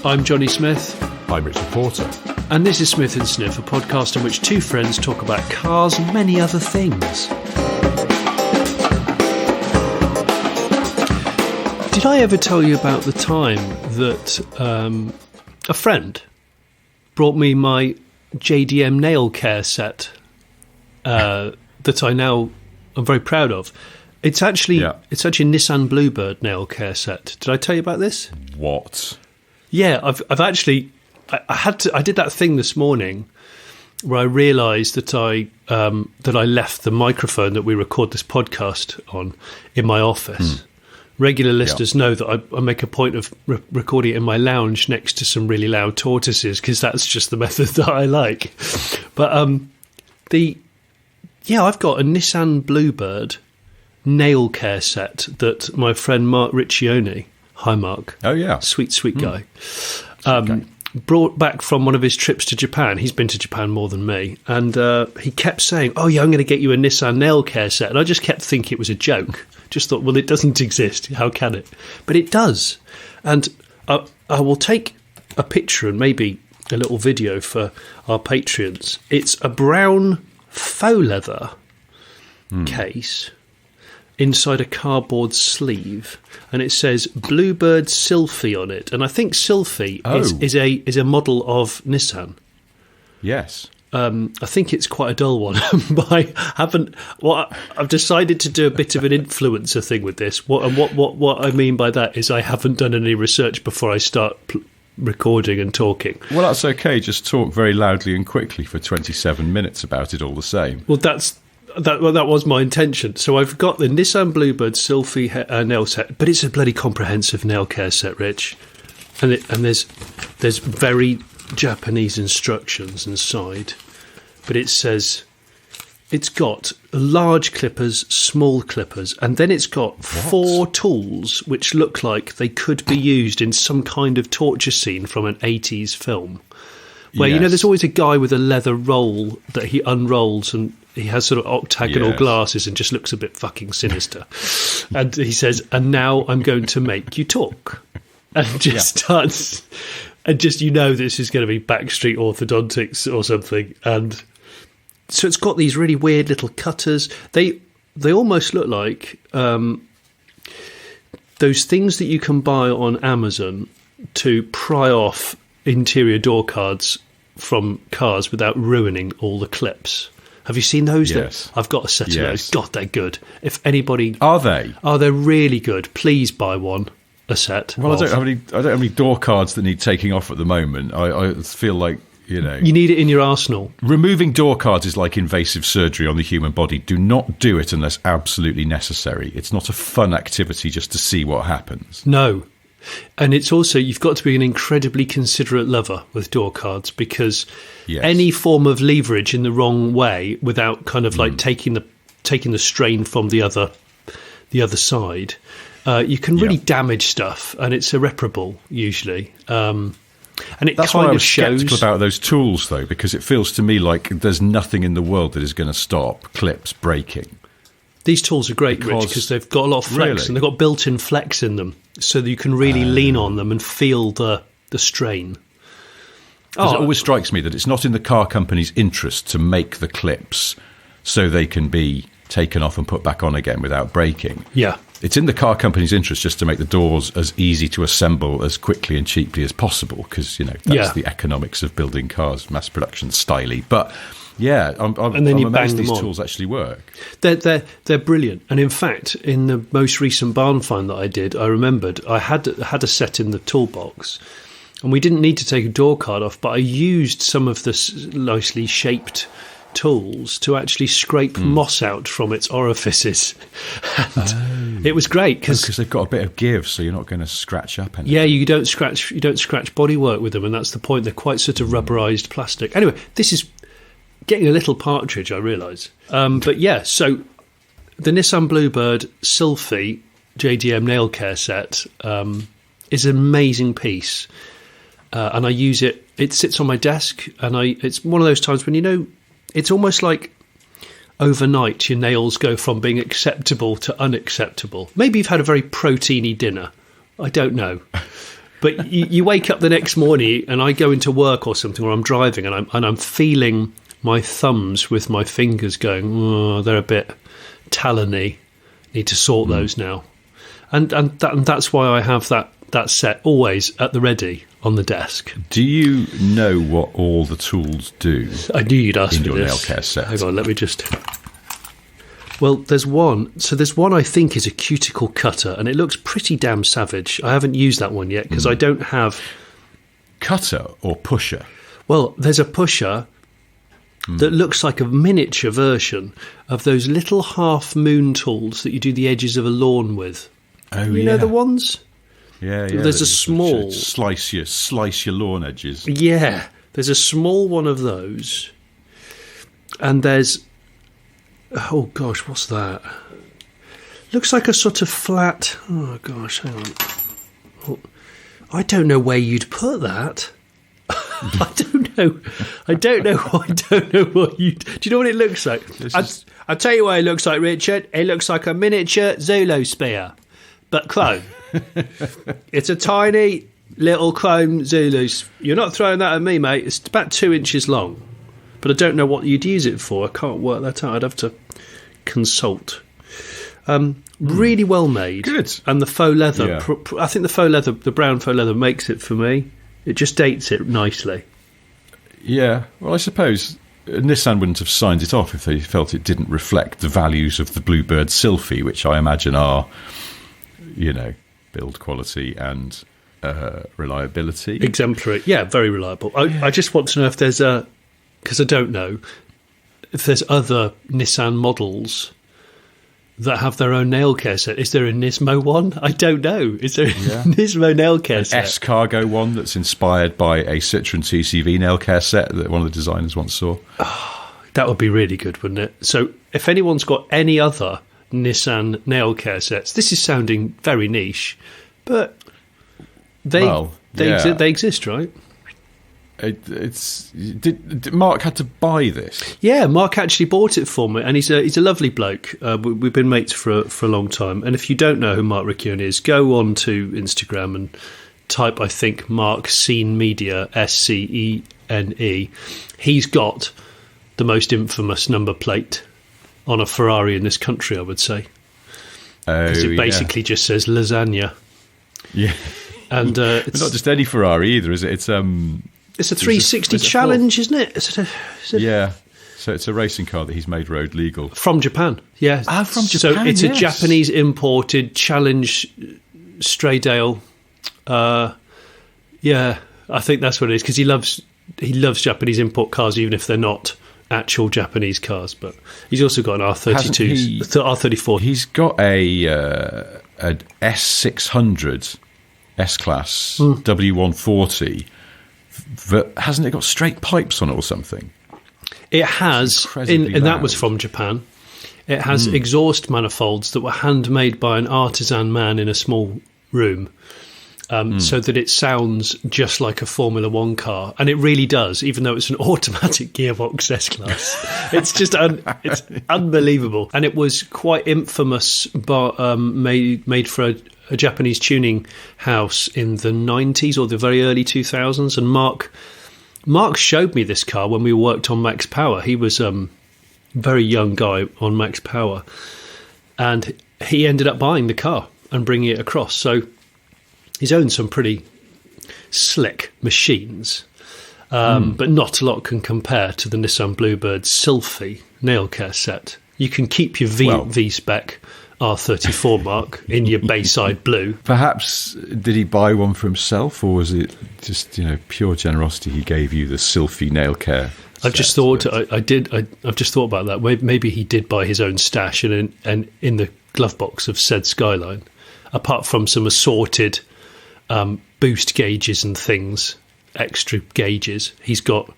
I'm Johnny Smith. I'm Richard Porter. And this is Smith and Sniff, a podcast in which two friends talk about cars and many other things. Did I ever tell you about the time that a friend brought me my JDM nail care set that I now am very proud of? It's actually a Nissan Bluebird nail care set. Did I tell you about this? What? Yeah, I've actually I did that thing this morning where I realised that I left the microphone that we record this podcast on in my office. Regular listeners know that I make a point of recording it in my lounge next to some really loud tortoises because that's just the method that I like. But I've got a Nissan Bluebird nail care set that my friend Mark Riccione, hi Mark, sweet guy, brought back from one of his trips to Japan. He's been to Japan more than me, and he kept saying, "Oh yeah, I'm going to get you a Nissan nail care set," and I just kept thinking it was a joke. Just thought, well, it doesn't exist. How can it? But it does, and I will take a picture and maybe a little video for our Patreons. It's a brown faux leather case inside a cardboard sleeve, and it says Bluebird Sylphy on it. And I think Sylphy is a model of Nissan. Yes. I think it's quite a dull one, but I've decided to do a bit of an influencer thing with this. What I mean by that is I haven't done any research before I start recording and talking. Well, that's okay. Just talk very loudly and quickly for 27 minutes about it all the same. Well, that was my intention. So I've got the Nissan Bluebird Sylphy nail set, but it's a bloody comprehensive nail care set, Rich. And there's very Japanese instructions inside, but it says it's got large clippers, small clippers, and then it's got 4 tools which look like they could be used in some kind of torture scene from an 80s film. Where, you know, there's always a guy with a leather roll that he unrolls and he has sort of octagonal glasses and just looks a bit fucking sinister. And he says, "And now I'm going to make you talk." And just starts, and just, you know, this is going to be Backstreet Orthodontics or something. And so it's got these really weird little cutters. They almost look like those things that you can buy on Amazon to pry off interior door cards from cars without ruining all the clips. Have you seen those? Yes. I've got a set of those. God, they're good. If anybody... Are they? Oh, they're really good. Please buy one. A set. Well, I don't have any door cards that need taking off at the moment. I feel like, you know, you need it in your arsenal. Removing door cards is like invasive surgery on the human body. Do not do it unless absolutely necessary. It's not a fun activity just to see what happens. No. And it's also, you've got to be an incredibly considerate lover with door cards, because any form of leverage in the wrong way without kind of like taking the strain from the other side, you can really damage stuff, and it's irreparable usually. And that's why I was sceptical about those tools, though, because it feels to me like there's nothing in the world that is going to stop clips breaking. These tools are great, Rich, because they've got a lot of flex, and they've got built-in flex in them, so that you can really lean on them and feel the strain. It always strikes me that it's not in the car company's interest to make the clips so they can be taken off and put back on again without breaking. Yeah. It's in the car company's interest just to make the doors as easy to assemble as quickly and cheaply as possible, because, you know, that's the economics of building cars, mass production styly. But I'm amazed these tools actually work. They're brilliant. And in fact, in the most recent barn find that I did, I remembered I had a set in the toolbox, and we didn't need to take a door card off, but I used some of the nicely shaped tools to actually scrape moss out from its orifices. And it was great because they've got a bit of give, so you're not going to scratch up anything. Yeah, you don't scratch bodywork with them, and that's the point. They're quite sort of rubberized plastic. Anyway, this is getting a little partridge, I realise. But yeah, so the Nissan Bluebird Sylphy JDM nail care set is an amazing piece, and I use it. It sits on my desk, and it's one of those times when, you know, it's almost like overnight your nails go from being acceptable to unacceptable. Maybe you've had a very proteiny dinner. I don't know. But you wake up the next morning, and I go into work or something, or I'm driving, and I'm feeling my thumbs with my fingers going, oh, they're a bit talony. Need to sort those now, and that's why I have that set always at the ready on the desk. Do you know what all the tools do? I knew you'd ask in me your this. nail care set. Hang on, let me just. Well, there's one. So there's one I think is a cuticle cutter, and it looks pretty damn savage. I haven't used that one yet because I don't have. Cutter or pusher? Well, there's a pusher that looks like a miniature version of those little half moon tools that you do the edges of a lawn with. Oh, you know the ones? Yeah. There's a small slice your lawn edges. Yeah, there's a small one of those, and there's oh gosh, what's that? Looks like a sort of flat. Oh gosh, hang on. Oh, I don't know where you'd put that. I don't know what you. Do you know what it looks like? I'll tell you what it looks like, Richard. It looks like a miniature Zulu spear, but chrome. It's a tiny little chrome Zulu. You're not throwing that at me, mate. It's about 2 inches long, but I don't know what you'd use it for. I can't work that out. I'd have to consult. Really well made. Good. And the faux leather. Yeah. I think the faux leather, the brown faux leather, makes it for me. It just dates it nicely. Yeah, well, I suppose Nissan wouldn't have signed it off if they felt it didn't reflect the values of the Bluebird Sylphy, which I imagine are, build quality and reliability. Exemplary. Yeah, very reliable. I just want to know if there's because I don't know, if there's other Nissan models that have their own nail care set. Is there a Nismo one? I don't know. Is there a Nismo nail care set? S-Cargo one that's inspired by a Citroen TCV nail care set that one of the designers once saw. Oh, that would be really good, wouldn't it? So if anyone's got any other Nissan nail care sets, this is sounding very niche, but they exist, right? Did Mark had to buy this? Yeah, Mark actually bought it for me, and he's a lovely bloke. We've been mates for a long time, and if you don't know who Mark Riccione is, go on to Instagram and type, I think, Mark Scene Media, SCENE. He's got the most infamous number plate on a Ferrari in this country, I would say, because it basically just says lasagna. Yeah, and it's not just any Ferrari either, is it? It's a 360 challenge, isn't it? Yeah. So it's a racing car that he's made road legal. From Japan, yeah. From Japan, so it's a Japanese imported challenge Straydale. Yeah, I think that's what it is, because he loves Japanese import cars, even if they're not actual Japanese cars. But he's also got an R32, R34. He's got an S600 S-Class W140. But hasn't it got straight pipes on it or something? It has, and that was from Japan. It has exhaust manifolds that were handmade by an artisan man in a small room, so that it sounds just like a Formula One car, and it really does, even though it's an automatic gearbox S-Class. It's just it's unbelievable, and it was quite infamous, but made for a Japanese tuning house in the 90s or the very early 2000s. And Mark showed me this car when we worked on Max Power. He was a very young guy on Max Power, and he ended up buying the car and bringing it across. So he's owned some pretty slick machines, but not a lot can compare to the Nissan Bluebird Sylphy nail care set. You can keep your V-spec R34 Mark in your Bayside blue. Perhaps did he buy one for himself, or was it just pure generosity? He gave you the Sylphy nail care. I've just thought I've just thought about that. Maybe he did buy his own stash, and in the glove box of said Skyline, apart from some assorted boost gauges and things, extra gauges, he's got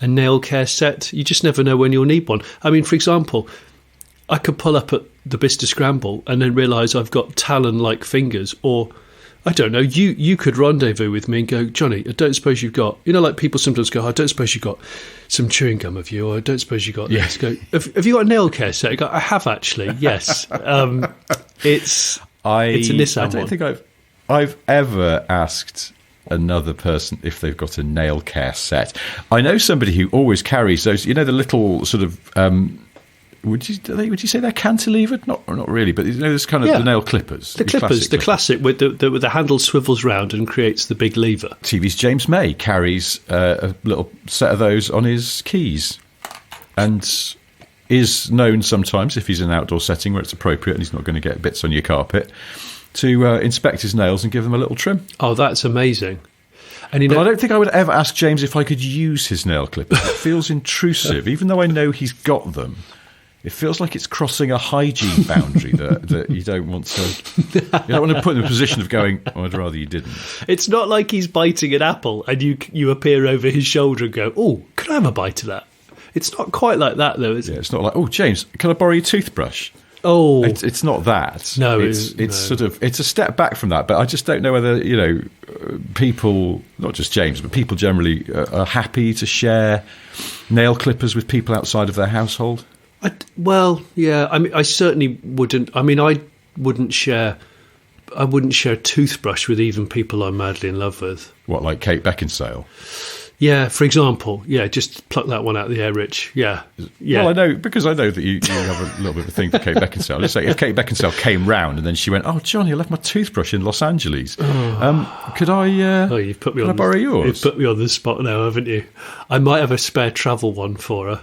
a nail care set. You just never know when you'll need one. I mean, for example, I could pull up at the Bicester Scramble and then realise I've got talon-like fingers, or I don't know, you could rendezvous with me and go, Johnny, I don't suppose you've got, like people sometimes go, I don't suppose you've got some chewing gum, have you? Or I don't suppose you've got this. Go, have you got a nail care set? I go, I have actually, yes. It's a Nissan one. I don't think I've ever asked another person if they've got a nail care set. I know somebody who always carries those, the little sort of, would you say they're cantilevered? Not really, but this kind of the nail clippers. The classic with the handle swivels round and creates the big lever. TV's James May carries a little set of those on his keys, and is known sometimes, if he's in an outdoor setting where it's appropriate and he's not going to get bits on your carpet, to inspect his nails and give them a little trim. Oh, that's amazing. And but I don't think I would ever ask James if I could use his nail clippers. It feels intrusive, even though I know he's got them. It feels like it's crossing a hygiene boundary that you don't want to. You don't want to put in a position of going, oh, I'd rather you didn't. It's not like he's biting an apple and you appear over his shoulder and go, oh, could I have a bite of that? It's not quite like that, though, is it? Yeah, it's not like, oh, James, can I borrow your toothbrush? Oh, it's not that. No, it's sort of, it's a step back from that. But I just don't know whether people, not just James, but people generally are happy to share nail clippers with people outside of their household. Well, yeah. I mean, I certainly wouldn't. I mean, I wouldn't share a toothbrush with even people I'm madly in love with. What, like Kate Beckinsale? Yeah, for example. Yeah, just pluck that one out of the air, Rich. Yeah. Well, I know that you have a little bit of a thing for Kate Beckinsale. Let's say if Kate Beckinsale came round and then she went, oh, Johnny, I left my toothbrush in Los Angeles. Could I? You've put me can I borrow yours? You've put me on the spot now, haven't you? I might have a spare travel one for her.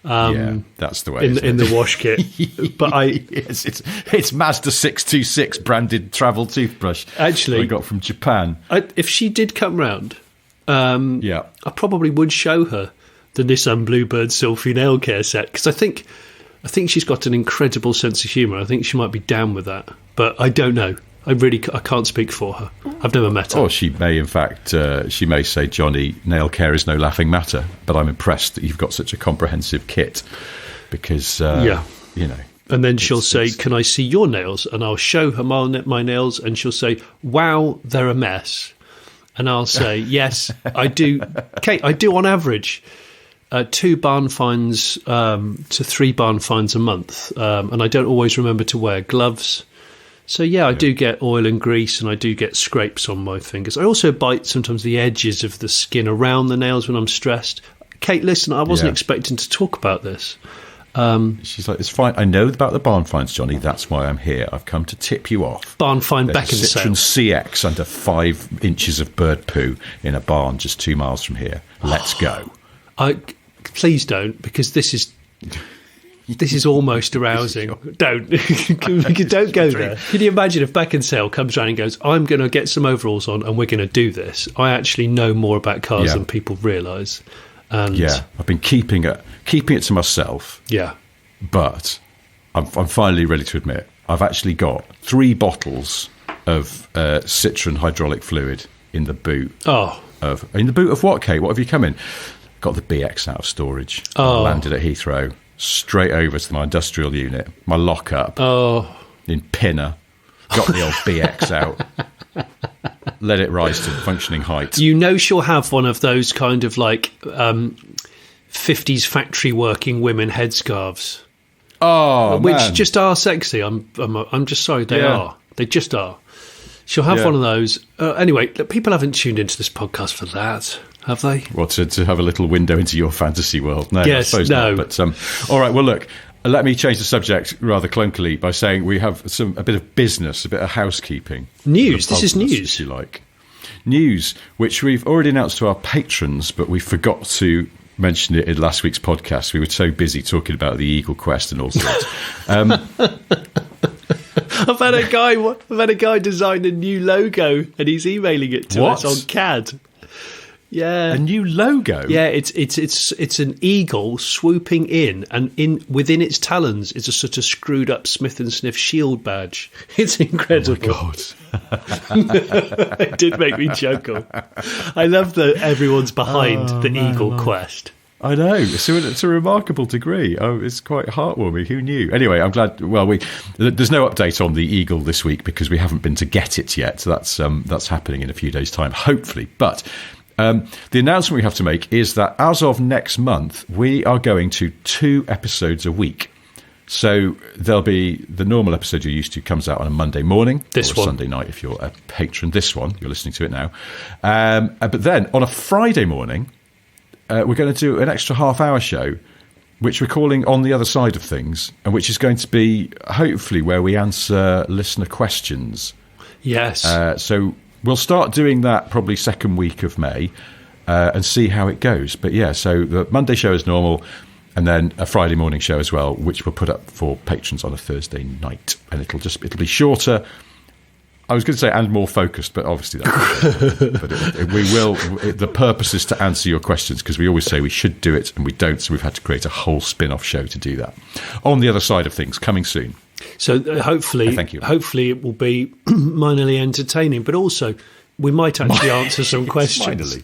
Yeah, that's the way. In the wash kit, but yes, it's Mazda 626 branded travel toothbrush. Actually, I got from Japan. If she did come round, I probably would show her the Nissan Bluebird Sylphy nail care set, because I think she's got an incredible sense of humour. I think she might be down with that, but I don't know. I can't speak for her. I've never met her. Or she may, in fact, she may say, Johnny, nail care is no laughing matter, but I'm impressed that you've got such a comprehensive kit, because, And then she'll say, can I see your nails? And I'll show her my nails, and she'll say, wow, they're a mess. And I'll say, yes, I do. Kate, I do on average 2 barn finds to 3 barn finds a month, and I don't always remember to wear gloves. So, I do get oil and grease, and I do get scrapes on my fingers. I also bite sometimes the edges of the skin around the nails when I'm stressed. Kate, listen, I wasn't expecting to talk about this. She's like, it's fine. I know about the barn finds, Johnny. That's why I'm here. I've come to tip you off. Barn find Beckinsale. Citroen CX under 5 inches of bird poo in a barn just 2 miles from here. Let's go. Please don't, because this is almost arousing. Don't go there. Can you imagine if Beckinsale comes around and goes, I'm going to get some overalls on and we're going to do this? I actually know more about cars than people realise. I've been keeping it to myself. Yeah. But I'm finally ready to admit, I've actually got 3 bottles of Citroen hydraulic fluid in the boot. In the boot of what, Kate? What have you come in? Got the BX out of storage. Landed at Heathrow. Straight over to my industrial unit, my lockup in Pinner, got the old BX out, let it rise to functioning height. You know she'll have one of those kind of like 50s factory working women headscarves. Which just are sexy. I'm just sorry, they are. They just are. She'll have one of those. Anyway, people haven't tuned into this podcast for that, have they? Well, to have a little window into your fantasy world. No, yes, I suppose no. Not. But, all right, well, look, let me change the subject rather clunkily by saying we have a bit of business, a bit of housekeeping. News. This is news. If you like. News, which we've already announced to our patrons, but we forgot to mention it in last week's podcast. We were so busy talking about the Eagle Quest and all sorts. I've had a guy design a new logo, and he's emailing it to us on CAD. Yeah, a new logo. Yeah, it's an eagle swooping in, and within its talons is a sort of screwed up Smith and Sniff shield badge. It's incredible. Oh my God. It did make me chuckle. I love that everyone's behind the Eagle Quest. I know. So it's a remarkable degree. It's quite heartwarming. Who knew? Anyway, I'm glad. Well, there's no update on the Eagle this week because we haven't been to get it yet. So that's happening in a few days' time, hopefully. But the announcement we have to make is that as of next month, we are going to 2 episodes a week. So there'll be the normal episode you're used to comes out on a Monday morning, or Sunday night if you're a patron. This one, you're listening to it now. But then on a Friday morning, we're going to do an extra half-hour show, which we're calling On the Other Side of Things, and which is going to be, hopefully, where we answer listener questions. Yes. So we'll start doing that probably second week of May and see how it goes. But yeah, so the Monday show is normal, and then a Friday morning show as well, which we'll put up for patrons on a Thursday night. And it'll be shorter. I was going to say and more focused, but obviously that's but the purpose is to answer your questions, because we always say we should do it and we don't, so we've had to create a whole spin-off show to do that. On the Other Side of Things, coming soon. So hopefully it will be minorly entertaining, but also we might actually answer some questions. Minorly.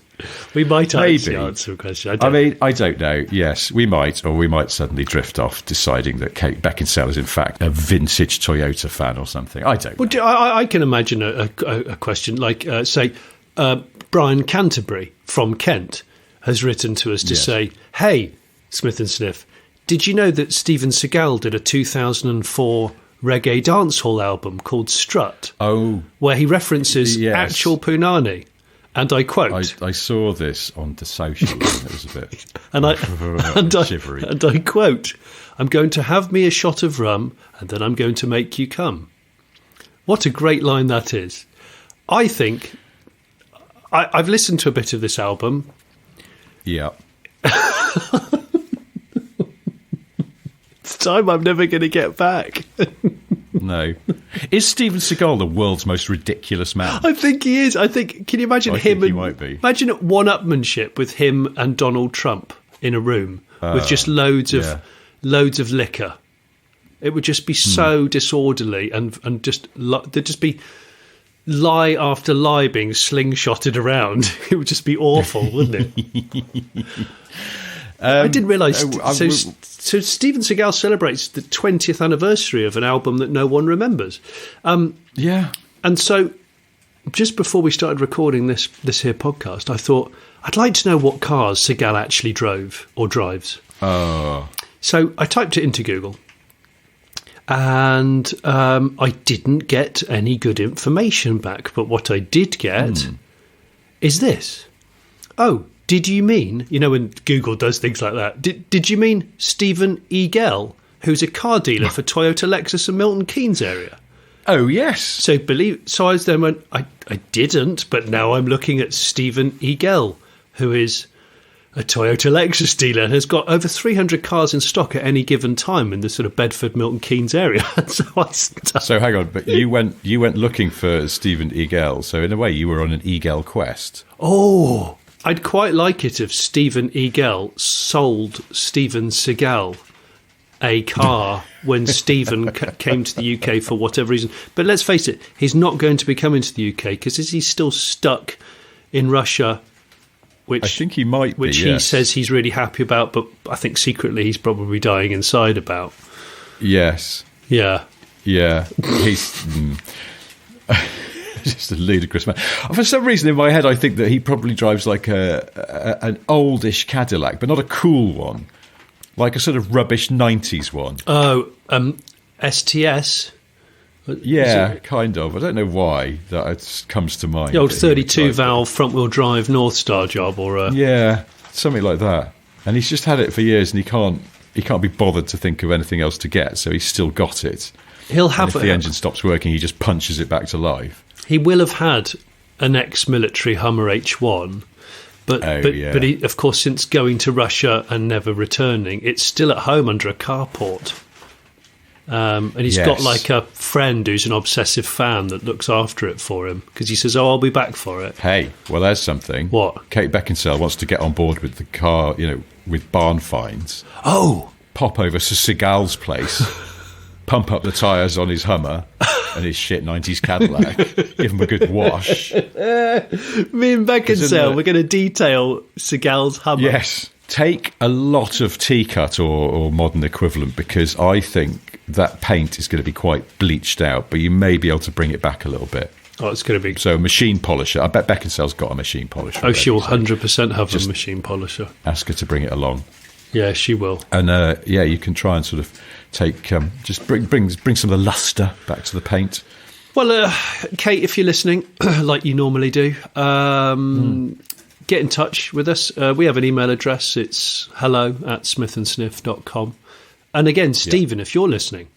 We might actually answer a question. I don't know. Yes, we might, or we might suddenly drift off, deciding that Kate Beckinsale is in fact a vintage Toyota fan or something. I don't know. I can imagine a question like, say, Brian Canterbury from Kent has written to us to say, hey, Smith and Sniff, did you know that Steven Seagal did a 2004 reggae dancehall album called Strut? Oh. Where he references actual punani. And I quote... I saw this on the socials and it was a bit shivery. And I quote, I'm going to have me a shot of rum and then I'm going to make you come. What a great line that is. I think... I've listened to a bit of this album. Yeah. It's time I'm never going to get back. No. Is Steven Seagal the world's most ridiculous man? I think he is. Can you imagine him? He might be. Imagine one-upmanship with him and Donald Trump in a room with just loads of liquor. It would just be so disorderly and just there'd just be lie after lie being slingshotted around. It would just be awful, wouldn't it? I didn't realise. So Steven Seagal celebrates the 20th anniversary of an album that no one remembers. Yeah. And so just before we started recording this here podcast, I thought, I'd like to know what cars Seagal actually drove or drives. Oh. So I typed it into Google. And I didn't get any good information back. But what I did get is this. Oh, did you mean, when Google does things like that, did you mean Stephen Eagle, who's a car dealer for Toyota, Lexus and Milton Keynes area? Oh, yes. So I was then went, I didn't, but now I'm looking at Stephen Eagle, who is a Toyota Lexus dealer and has got over 300 cars in stock at any given time in the sort of Bedford, Milton Keynes area. So hang on, but you went looking for Stephen Eagle, so in a way you were on an Eagle quest. Oh, I'd quite like it if Stephen Eagle sold Steven Seagal a car when Stephen came to the UK for whatever reason. But let's face it, he's not going to be coming to the UK because he's still stuck in Russia, which I think he might be, which he says he's really happy about, but I think secretly he's probably dying inside about. Yes. Yeah. Yeah. He's... just a ludicrous man. For some reason in my head I think that he probably drives like an oldish Cadillac, but not a cool one, like a sort of rubbish 90s one. Oh, STS? Yeah, kind of. I don't know why that comes to mind. The old 32 valve front wheel drive North Star job, or yeah, something like that. And he's just had it for years and he can't be bothered to think of anything else to get, so he's still got it. He'll have if the engine stops working, he just punches it back to life. He will have had an ex-military Hummer H1, but he, of course, since going to Russia and never returning, it's still at home under a carport. And he's got like a friend who's an obsessive fan that looks after it for him because he says, "Oh, I'll be back for it." Hey, well, there's something. What? Kate Beckinsale wants to get on board with the car, with barn finds. Oh, pop over to Seagal's place, pump up the tyres on his Hummer and his shit 90s Cadillac, give him a good wash. Me and Beckinsale, we're going to detail Seagal's Hummer. Yes. Take a lot of T-cut or modern equivalent, because I think that paint is going to be quite bleached out, but you may be able to bring it back a little bit. Oh, it's going to be... So machine polisher. I bet Beckinsale's got a machine polisher. Oh, she'll 100% have a machine polisher. Ask her to bring it along. Yeah, she will. And you can try and sort of take just bring some of the luster back to the paint. Well, Kate, if you're listening, like you normally do, get in touch with us. We have an email address. It's hello@smithandsniff.com. And again, Stephen, if you're listening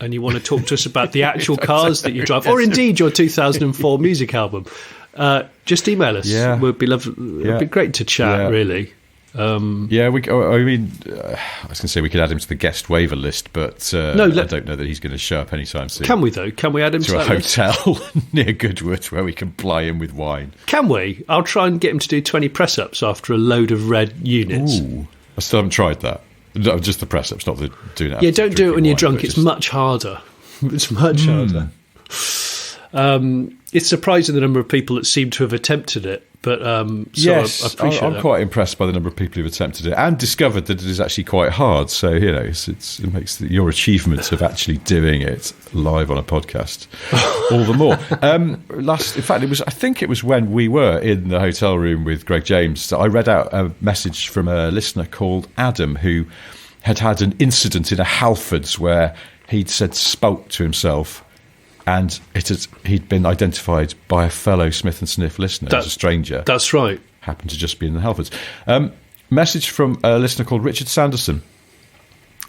and you want to talk to us about the actual cars that you drive, or indeed your 2004 music album, just email us. Yeah. It'd be lovely. It'd be great to chat, really. I was going to say we could add him to the guest waiver list, but I don't know that he's going to show up anytime soon. Can we, though? Can we add him to a hotel near Goodwood where we can ply him with wine? Can we? I'll try and get him to do 20 press-ups after a load of red units. Ooh, I still haven't tried that. No, just the press-ups, not the doing it. Yeah, don't do it when you're drunk. It's much harder. It's much harder. It's surprising the number of people that seem to have attempted it. But yes, I appreciate I'm quite impressed by the number of people who've attempted it and discovered that it is actually quite hard. So it makes your achievements of actually doing it live on a podcast all the more. I think it was when we were in the hotel room with Greg James that I read out a message from a listener called Adam who had an incident in a Halfords where he'd said "spoke" to himself. And he'd been identified by a fellow Smith and Sniff listener as a stranger. That's right. Happened to just be in the Halfords. Message from a listener called Richard Sanderson.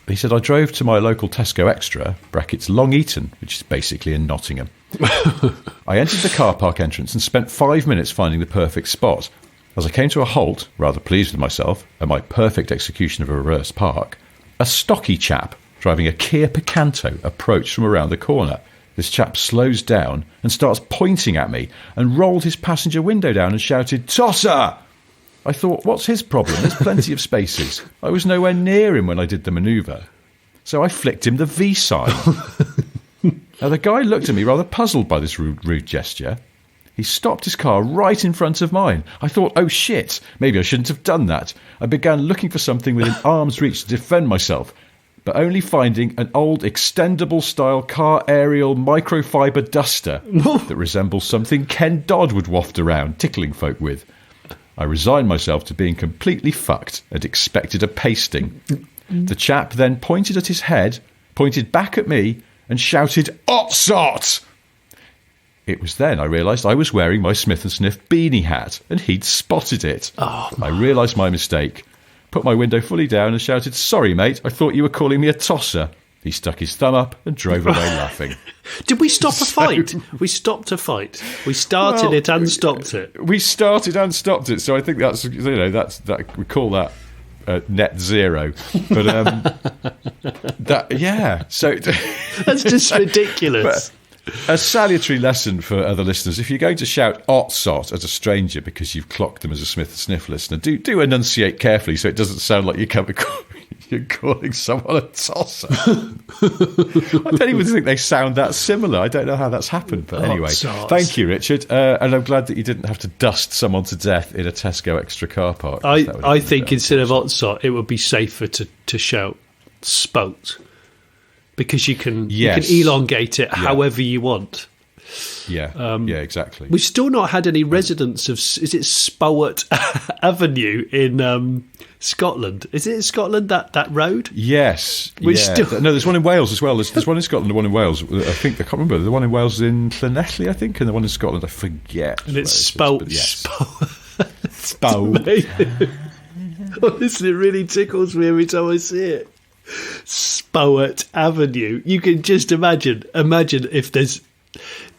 He said, I drove to my local Tesco Extra, brackets Long Eaton, which is basically in Nottingham. I entered the car park entrance and spent 5 minutes finding the perfect spot. As I came to a halt, rather pleased with myself and my perfect execution of a reverse park, a stocky chap driving a Kia Picanto approached from around the corner. This chap slows down and starts pointing at me and rolled his passenger window down and shouted, "Tosser!" I thought, what's his problem? There's plenty of spaces. I was nowhere near him when I did the manoeuvre. So I flicked him the V sign. Now, the guy looked at me rather puzzled by this rude gesture. He stopped his car right in front of mine. I thought, oh shit, maybe I shouldn't have done that. I began looking for something within arm's reach to defend myself, but only finding an old extendable-style car aerial microfiber duster that resembles something Ken Dodd would waft around, tickling folk with. I resigned myself to being completely fucked and expected a pasting. The chap then pointed at his head, pointed back at me, and shouted, "Otsot!" It was then I realised I was wearing my Smith and Sniff beanie hat, and he'd spotted it. I realised my mistake. Put my window fully down and shouted, "Sorry, mate, I thought you were calling me a tosser." He stuck his thumb up and drove away laughing. Did we stop a fight? We stopped a fight. We started it and stopped it. We started and stopped it. So I think that's we call that net zero. But so that's just ridiculous. A salutary lesson for other listeners: if you're going to shout "Otsot" at a stranger because you've clocked them as a Smith and Sniff listener, do enunciate carefully so it doesn't sound like you're calling someone a tosser. I don't even think they sound that similar. I don't know how that's happened, but anyway, thank you, Richard, and I'm glad that you didn't have to dust someone to death in a Tesco Extra car park. I think instead of "Otsot," it would be safer to shout "Spout." Because you can elongate it however you want. Yeah, exactly. We've still not had any residents of, is it Spowart Avenue in Scotland? Is it in Scotland, that road? Yes. No, there's one in Wales as well. There's one in Scotland and one in Wales. I can't remember. The one in Wales is in Llanelli, I think, and the one in Scotland, I forget. And it's Spout. Spout. Honestly, it really tickles me every time I see it. Spowart Avenue. You can just imagine if there's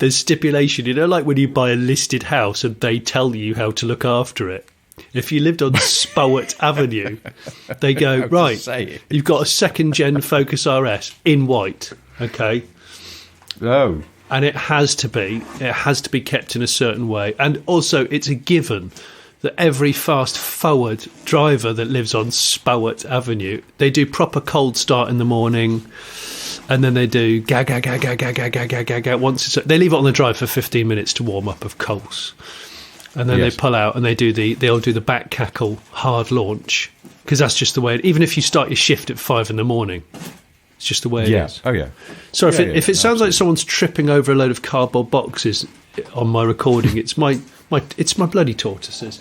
stipulation, like when you buy a listed house and they tell you how to look after it. If you lived on Spowart Avenue, they go, right, you've got a second-gen Focus RS in white, okay? Oh. And it has to be kept in a certain way. And also, it's a given that every fast-forward driver that lives on Spowart Avenue, they do proper cold start in the morning, and then they do ga ga ga ga ga ga ga ga ga ga. They leave it on the drive for 15 minutes to warm up, of course, and then they pull out and they'll do the back cackle hard launch, because that's just the way. Even if you start your shift at 5 in.the, it's just the way it is. Oh yeah. So if it sounds like someone's tripping over a load of cardboard boxes on my recording, it's my bloody tortoises.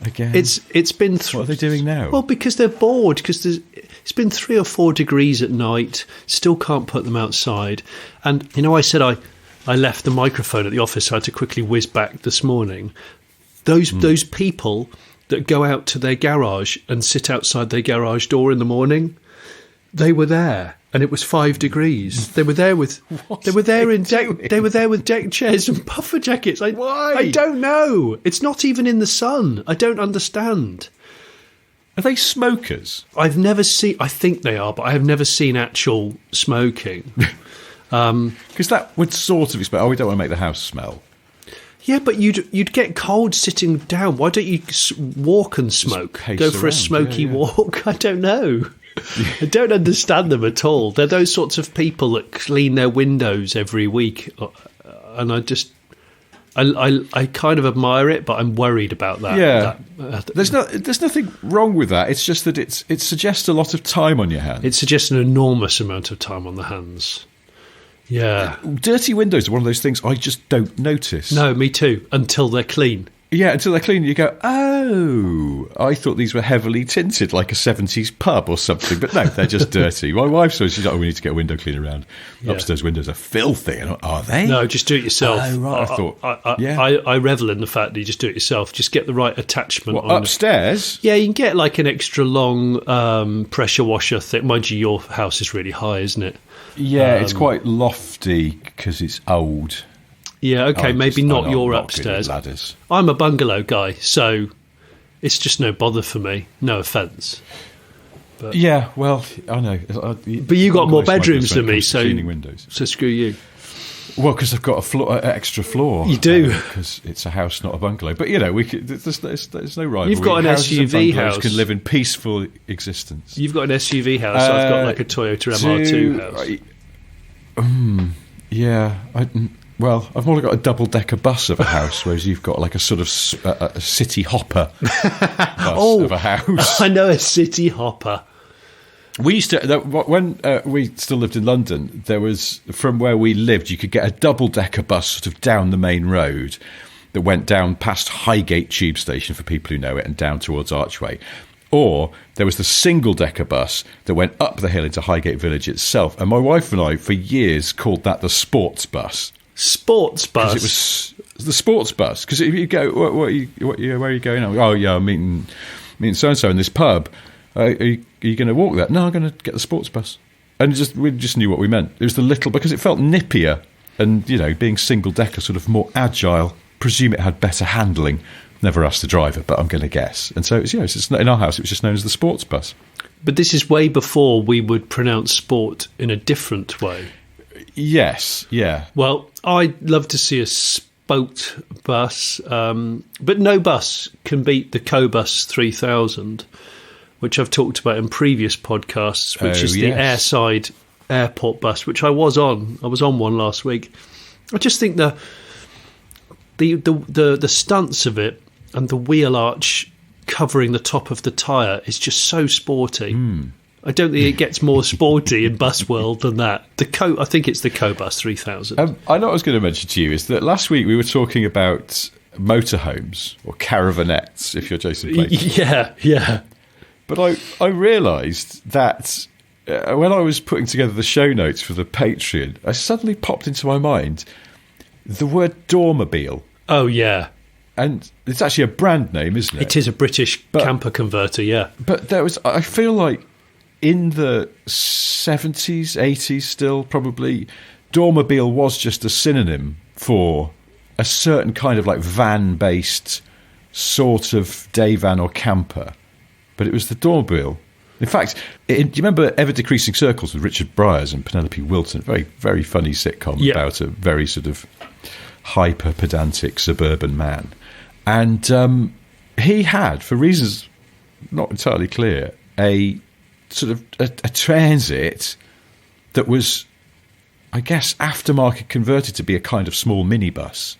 Again? It's been... What are they doing now? Well, because they're bored, because it's been 3 or 4 degrees at night, still can't put them outside. And, I said I left the microphone at the office, so I had to quickly whiz back this morning. Those people that go out to their garage and sit outside their garage door in the morning, they were there, and it was 5 degrees. They were there with deck chairs and puffer jackets. Why? I don't know. It's not even in the sun. I don't understand. Are they smokers? I've never seen. I think they are, but I have never seen actual smoking. Because that would sort of explain. Oh, we don't want to make the house smell. Yeah, but you'd get cold sitting down. Why don't you walk and smoke? Go for a smoky walk? I don't know. I don't understand them at all. They're those sorts of people that clean their windows every week, and I kind of admire it, but I'm worried about that. Yeah, there's nothing wrong with that. It's just that it suggests a lot of time on your hands. It suggests an enormous amount of time on the hands. Yeah. Dirty windows are one of those things I just don't notice. No, me too, until they're clean. Yeah, until they're clean, you go, oh, I thought these were heavily tinted like a 70s pub or something. But no, they're just dirty. My wife says, she's like, we need to get a window cleaner around. Upstairs windows are filthy. And are they? No, just do it yourself. Oh, right. I revel in the fact that you just do it yourself. Just get the right attachment. What, upstairs? Yeah, you can get like an extra long pressure washer thing. Mind you, your house is really high, isn't it? Yeah, it's quite lofty because it's old. Yeah, okay, maybe not your upstairs. Ladders. I'm a bungalow guy, so it's just no bother for me. No offence. But, yeah, well, I know. But you got more bedrooms than me, so screw you. Well, because I've got an extra floor. You do, because it's a house, not a bungalow. But there's no rivalry. You've got an SUV house. Can live in peaceful existence. You've got an SUV house. I've got like a Toyota MR2 house. Yeah. Well, I've more got a double-decker bus of a house, whereas you've got like a sort of a city hopper bus of a house. I know a city hopper. We used to, when we still lived in London, there was, from where we lived, you could get a double-decker bus sort of down the main road that went down past Highgate Tube Station, for people who know it, and down towards Archway. Or there was the single-decker bus that went up the hill into Highgate Village itself. And my wife and I, for years, called that the sports bus. Sports bus? Because it was the sports bus. Because if you go, where are you going now? Oh, yeah, I'm meeting so-and-so in this pub. Are you going to walk that? No, I'm going to get the sports bus. And we just knew what we meant. It was the little, because it felt nippier, and, being single-decker, sort of more agile. Presume it had better handling. Never asked the driver, but I'm going to guess. And so it's in our house, it was just known as the sports bus. But this is way before we would pronounce sport in a different way. Yes, yeah. Well, I'd love to see a sport bus, but no bus can beat the Cobus 3000, which I've talked about in previous podcasts, which is the airside airport bus, which I was on. I was on one last week. I just think the stunts of it and the wheel arch covering the top of the tyre is just so sporty. I don't think it gets more sporty in bus world than that. I think it's the Cobus 3000. I know what I was going to mention to you is that last week we were talking about motorhomes or caravanettes, if you're Jason Clayton. Yeah. But I realised that when I was putting together the show notes for the Patreon, I suddenly popped into my mind the word dormobile. Oh, yeah. And it's actually a brand name, isn't it? It is a British camper converter, yeah. But I feel like in the 70s, 80s still, probably, dormobile was just a synonym for a certain kind of like van-based sort of day van or camper. But it was the dormobile. In fact, do you remember Ever Decreasing Circles with Richard Bryars and Penelope Wilton? Very, very funny sitcom about a very sort of hyper-pedantic suburban man. And he had, for reasons not entirely clear, a sort of a transit that was, I guess, aftermarket converted to be a kind of small minibus.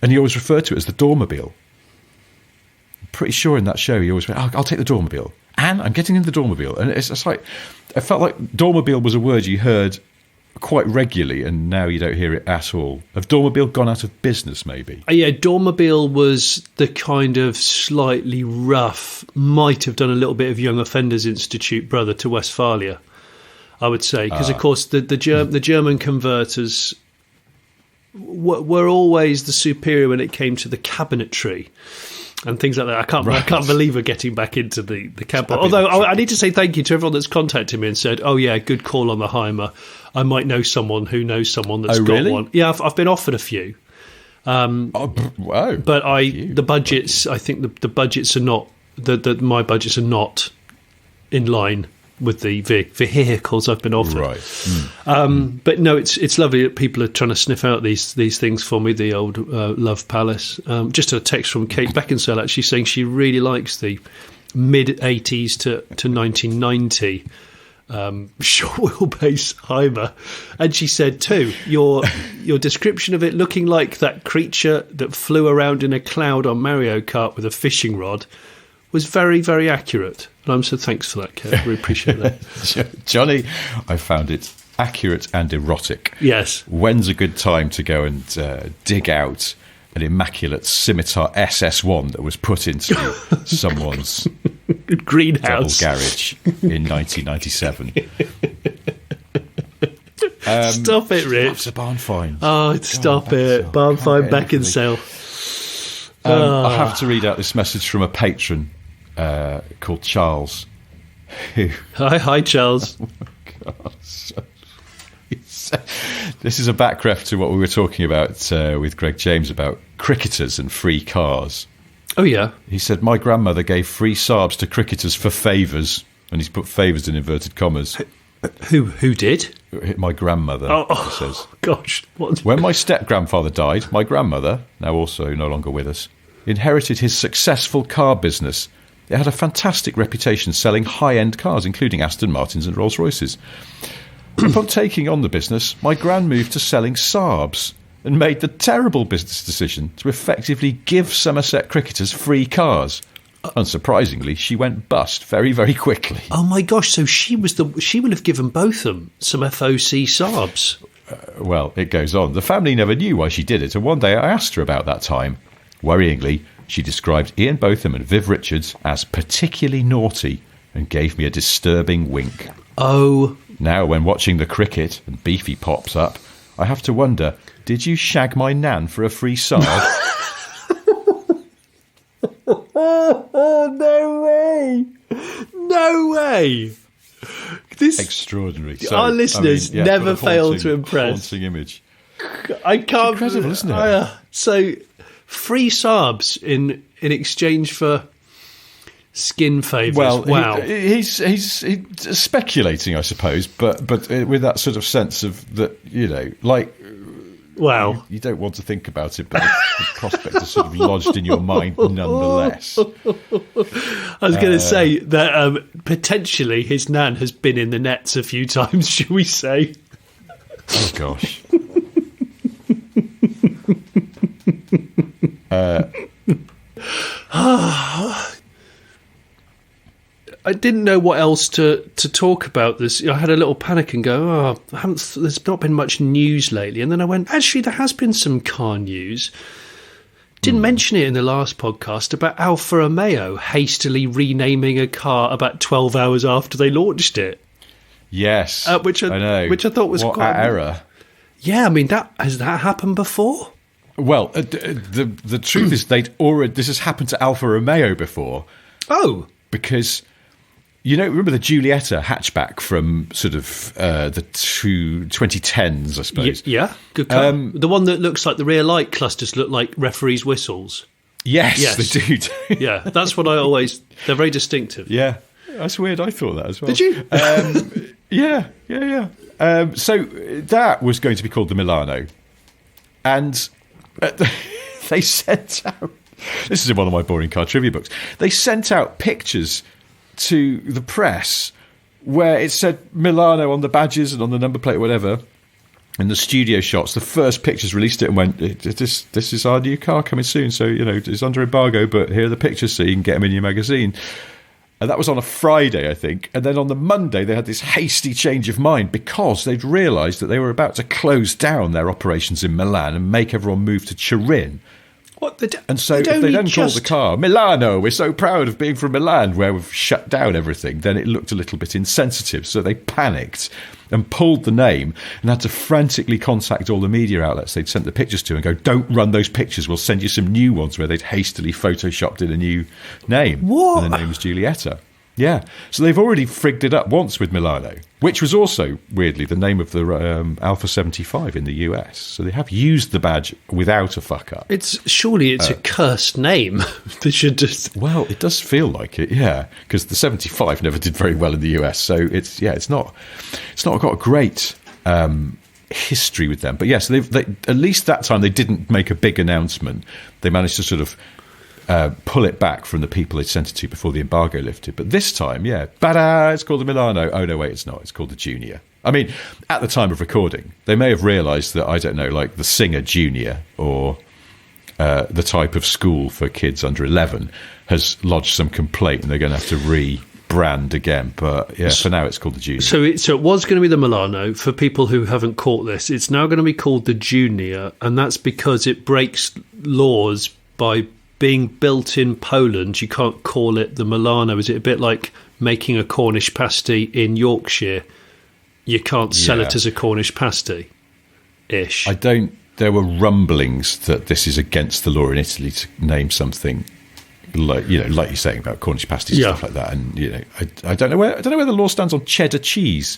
And he always referred to it as the dormobile. I'm pretty sure in that show he always went, I'll take the dormobile. And I'm getting in the dormobile. And it's like, I felt like dormobile was a word you heard quite regularly, and now you don't hear it at all. Have Dormobile gone out of business, maybe? Yeah, Dormobile was the kind of slightly rough, might have done a little bit of Young Offenders Institute brother to Westphalia, I would say. Because, of course, the German converters were always the superior when it came to the cabinetry and things like that. I can't believe we're getting back into the cab. Although I need to say thank you to everyone that's contacted me and said, "Oh yeah, good call on the Heimer. I might know someone who knows someone that's got one." Yeah, I've been offered a few. Wow! But the budgets. I think the budgets are not my budgets are not in line with the vehicles I've been offered. Right. But no, it's lovely that people are trying to sniff out these things for me, the old Love Palace. Just a text from Kate Beckinsale actually saying she really likes the mid-80s to 1990 short wheelbase Heimer. And she said too, your description of it looking like that creature that flew around in a cloud on Mario Kart with a fishing rod was very, very accurate. And I'm so thanks for that, Kate. I really appreciate that. Johnny, I found it accurate and erotic. Yes. When's a good time to go and dig out an immaculate Scimitar SS1 that was put into someone's greenhouse double garage in 1997? Stop it, Rich. That's a barn find. Oh, stop it. Barn find Beckinsale. I have to read out this message from a patron called Charles. Hi, Charles. Oh my God. This is a backref to what we were talking about with Greg James about cricketers and free cars. Oh, yeah. He said, my grandmother gave free Saabs to cricketers for favours, and he's put favours in inverted commas. Who did? My grandmother, he says. Gosh. What? When my step-grandfather died, my grandmother, now also no longer with us, inherited his successful car business. It had a fantastic reputation selling high-end cars, including Aston Martins and Rolls-Royces. Upon taking on the business, my gran moved to selling Saabs and made the terrible business decision to effectively give Somerset cricketers free cars. Unsurprisingly, she went bust very, very quickly. Oh my gosh! So she would have given both of them some FOC Saabs. Well, it goes on. The family never knew why she did it, and one day I asked her about that time. Worryingly, she described Ian Botham and Viv Richards as particularly naughty and gave me a disturbing wink. Oh. Now, when watching the cricket and Beefy pops up, I have to wonder, did you shag my nan for a free Saab? Oh, no way. No way. This extraordinary. So, our listeners never fail to impress. Haunting image. I can't. It's incredible, isn't it? So, free Saabs in exchange for skin favours. Well, wow. He's speculating, I suppose, but with that sort of sense of that, like. Wow. You don't want to think about it, but the prospect is sort of lodged in your mind nonetheless. I was going to say that potentially his nan has been in the nets a few times, should we say? Oh, gosh. I didn't know what else to talk about this. I had a little panic and go, there's not been much news lately. And then I went, actually, there has been some car news. Didn't mention it in the last podcast about Alfa Romeo hastily renaming a car about 12 hours after they launched it. Yes, which I know. Which I thought was quite error. Yeah, I mean, has that happened before? Well, the truth is this has happened to Alfa Romeo before. Oh. Because... remember the Giulietta hatchback from sort of the 2010s, I suppose? Yeah, good car. The one that looks like the rear light clusters look like referees' whistles. Yes, they do. Yeah, that's what I always... They're very distinctive. Yeah, that's weird. I thought that as well. Did you? Yeah. So that was going to be called the Milano. And they sent out... This is in one of my boring car trivia books. They sent out pictures... to the press where it said Milano on the badges and on the number plate or whatever, and the studio shots, the first pictures released it and went, this is our new car coming soon, so it's under embargo, but here are the pictures so you can get them in your magazine. And that was on a Friday, I think. And then on the Monday, they had this hasty change of mind because they'd realised that they were about to close down their operations in Milan and make everyone move to Turin. And so if they then call the car, Milano, we're so proud of being from Milan, where we've shut down everything, then it looked a little bit insensitive. So they panicked and pulled the name and had to frantically contact all the media outlets they'd sent the pictures to and go, don't run those pictures, we'll send you some new ones, where they'd hastily photoshopped in a new name. What? And the name was Giulietta. Yeah. So they've already frigged it up once with Milano, which was also, weirdly, the name of the Alfa 75 in the US. So they have used the badge without a fuck-up. Surely it's a cursed name. They should just... Well, it does feel like it, yeah, because the 75 never did very well in the US. So it's not got a great history with them. But yes, they at least that time they didn't make a big announcement. They managed to sort of pull it back from the people they'd sent it to before the embargo lifted. But this time, yeah, bada, it's called the Milano. Oh, no, wait, it's not. It's called the Junior. I mean, at the time of recording, they may have realised that, I don't know, like the Singer Junior or the type of school for kids under 11 has lodged some complaint and they're going to have to rebrand again. But yeah, for now it's called the Junior. So it was going to be the Milano. For people who haven't caught this, it's now going to be called the Junior, and that's because it breaks laws by being built in Poland. You can't call it the Milano. Is it a bit like making a Cornish pasty in Yorkshire? You can't sell it as a Cornish pasty-ish. There were rumblings that this is against the law in Italy to name something like you're saying about Cornish pasties and stuff like that. And I don't know where the law stands on cheddar cheese.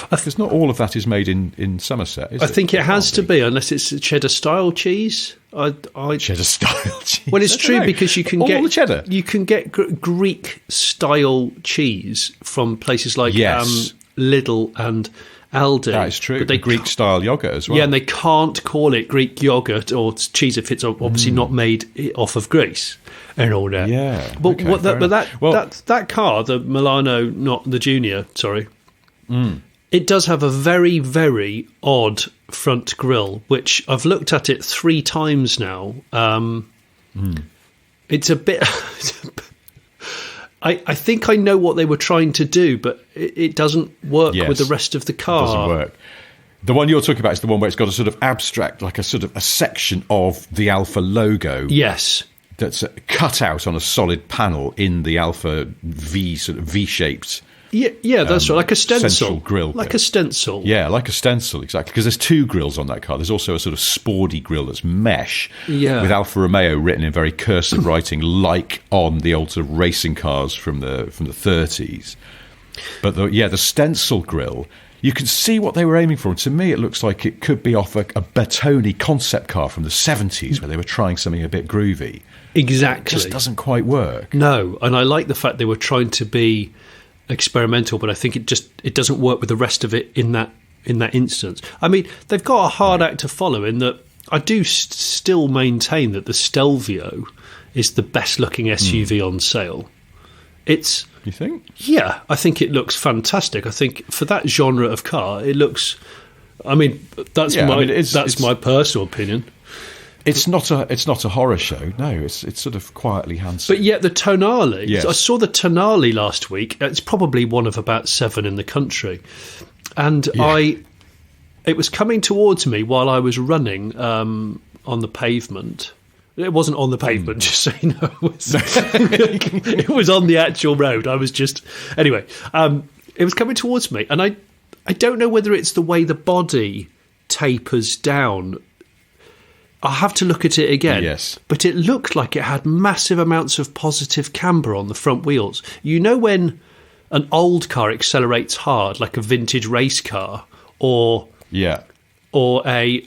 Because not all of that is made in Somerset, is it? I think it has to be, unless it's a cheddar-style cheese. Cheddar-style cheese? Well, it's true, because you can all the cheddar. You can get Greek-style cheese from places like Lidl and Aldi. That is true. But they Greek-style yoghurt as well. Yeah, and they can't call it Greek yoghurt or cheese if it's obviously not made off of Greece and all that. Yeah. But that car, the Milano, not the Junior, sorry, it does have a very, very odd front grille, which I've looked at it 3 times now. It's a bit... I think I know what they were trying to do, but it doesn't work with the rest of the car. It doesn't work. The one you're talking about is the one where it's got a sort of abstract, like a sort of a section of the Alfa logo. Yes. That's cut out on a solid panel in the Alfa V-shaped... Yeah, that's right. Like a stencil. Central grille. Like a stencil. Yeah, like a stencil, exactly. Because there's 2 grills on that car. There's also a sort of sporty grill that's mesh with Alfa Romeo written in very cursive writing, like on the old sort of racing cars from the 30s. But the stencil grill, you can see what they were aiming for. And to me, it looks like it could be off a Bertone concept car from the 70s where they were trying something a bit groovy. Exactly. It just doesn't quite work. No, and I like the fact they were trying to be experimental, but I think it doesn't work with the rest of it in that instance. I mean, they've got a hard act to follow in that I do still maintain that the Stelvio is the best looking SUV on sale. You think? Yeah, I think it looks fantastic. I think for that genre of car, it looks... I mean, that's my personal opinion. It's not a horror show. No, it's sort of quietly handsome. But yet the Tonale, I saw the Tonale last week. It's probably one of about 7 in the country, and it was coming towards me while I was running on the pavement. It wasn't on the pavement, just so you know. It was on the actual road. I was just anyway. It was coming towards me, and I don't know whether it's the way the body tapers down. I'll have to look at it again. Yes. But it looked like it had massive amounts of positive camber on the front wheels. You know when an old car accelerates hard, like a vintage race car, or a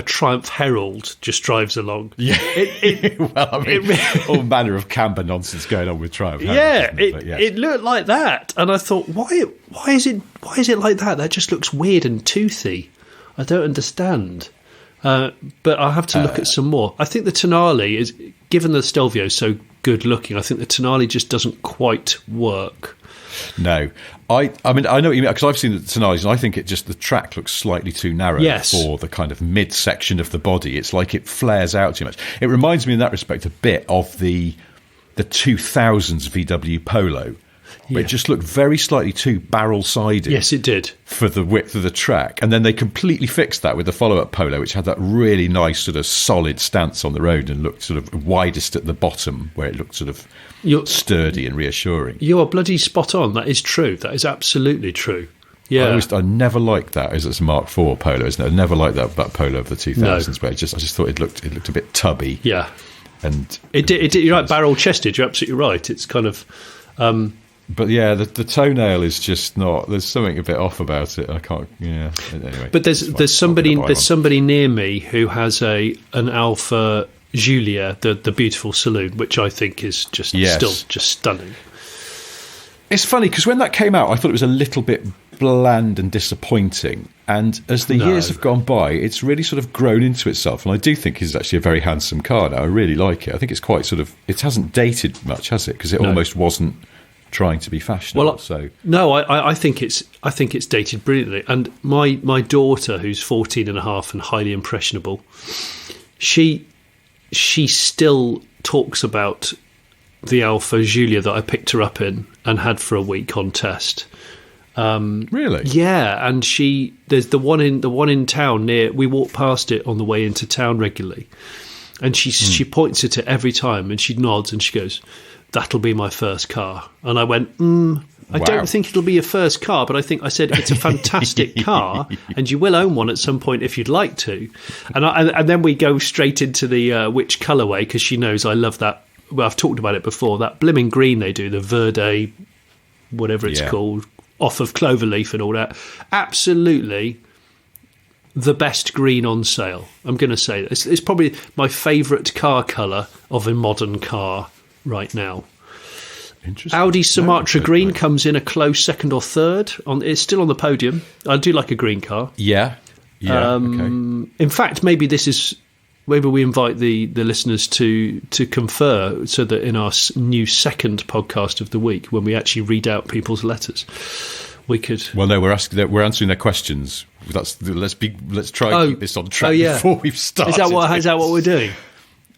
Triumph Herald just drives along. Yeah. All manner of camber nonsense going on with Triumph Herald. Yeah, it looked like that, and I thought, why is it like that? That just looks weird and toothy. I don't understand. But I'll have to look at some more. I think the Tonale is, given the Stelvio is so good looking, I think the Tonale just doesn't quite work. No, I mean I know what you mean, because I've seen the Tonales and I think the track looks slightly too narrow for the kind of mid section of the body. It's like it flares out too much. It reminds me in that respect a bit of the the 2000s VW Polo. But it just looked very slightly too barrel-sided. Yes, it did. For the width of the track. And then they completely fixed that with the follow-up Polo, which had that really nice sort of solid stance on the road and looked sort of widest at the bottom, where it looked sort of sturdy and reassuring. You are bloody spot on. That is true. That is absolutely true. Yeah. I never liked that as it's a Mark IV Polo, isn't it? I never liked that Polo of the 2000s, where I just thought it looked a bit tubby. Yeah. And it did. You're right, barrel-chested. You're absolutely right. It's kind of... But yeah, the toenail is just not. There's something a bit off about it. I can't. Yeah. Anyway. But there's somebody near me who has an Alfa Giulia, the beautiful saloon, which I think is still just stunning. It's funny because when that came out, I thought it was a little bit bland and disappointing. And as the years have gone by, it's really sort of grown into itself. And I do think it's actually a very handsome car now. I really like it. I think it's quite sort of. It hasn't dated much, has it? Because it almost wasn't trying to be fashionable. Well, I think it's dated brilliantly. And my daughter, who's 14 and a half and highly impressionable, she still talks about the Alfa Giulia that I picked her up in and had for a week on test. Really? Yeah, and there's the one in town near. We walk past it on the way into town regularly, and she points at it every time, and she nods and she goes, "That'll be my first car." And I went, I don't think it'll be your first car, but I said it's a fantastic car, and you will own one at some point if you'd like to. And then we go straight into the which colourway, because she knows I love that. Well, I've talked about it before. That blimmin' green they do, the Verde, whatever it's called, off of Cloverleaf and all that. Absolutely the best green on sale. I'm going to say that. It's probably my favourite car colour of a modern car right now. Interesting. Audi Sumatra green comes in a close second or third. It's still on the podium. I do like a green car. Yeah. Okay. In fact, maybe we invite the listeners to confer, so that in our new second podcast of the week, when we actually read out people's letters, we could. Well, no, we're answering their questions. Let's try and keep this on track before we've started. Is that what we're doing?